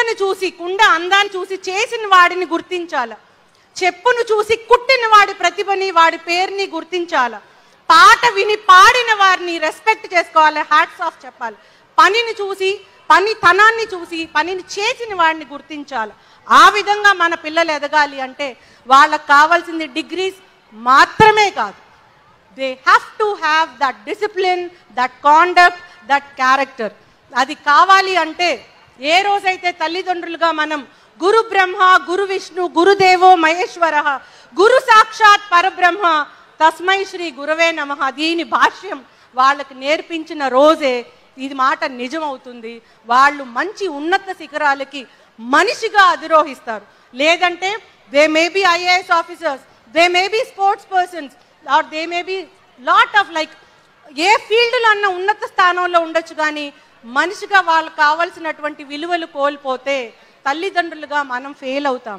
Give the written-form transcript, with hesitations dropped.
కుండను చూసి, కుండ అందాన్ని చూసి చేసిన వాడిని గుర్తించాల. చెప్పును చూసి కుట్టిన వాడి ప్రతిభని, వాడి పేరుని గుర్తించాల. పాట విని పాడిన వారిని రెస్పెక్ట్ చేసుకోవాలి, హ్యాట్స్ ఆఫ్ చెప్పాలి. పనిని చూసి, పనితనాన్ని చూసి పనిని చేసిన వాడిని గుర్తించాలి. ఆ విధంగా మన పిల్లలు ఎదగాలి అంటే వాళ్ళకి కావాల్సింది డిగ్రీస్ మాత్రమే కాదు. They have to have that discipline, that conduct, that character. అది కావాలి అంటే ఏ రోజైతే తల్లిదండ్రులుగా మనం గురు బ్రహ్మ, గురు విష్ణు, గురుదేవో మహేశ్వర, గురు సాక్షాత్ పరబ్రహ్మ తస్మై శ్రీ గురవే నమః దీని భాష్యం వాళ్ళకి నేర్పించిన రోజే ఇది మాట నిజమవుతుంది. వాళ్ళు మంచి ఉన్నత శిఖరాలకి మనిషిగా అధిరోహిస్తారు. లేదంటే they may be IAS officers, they may be sports persons, or they may be lot of like a ఫీల్డ్లో అన్న ఉన్నత స్థానంలో ఉండొచ్చు. కానీ మనిషిగా వాళ్ళకి కావాల్సినటువంటి విలువలు కోల్పోతే తల్లిదండ్రులుగా మనం ఫెయిల్ అవుతాం.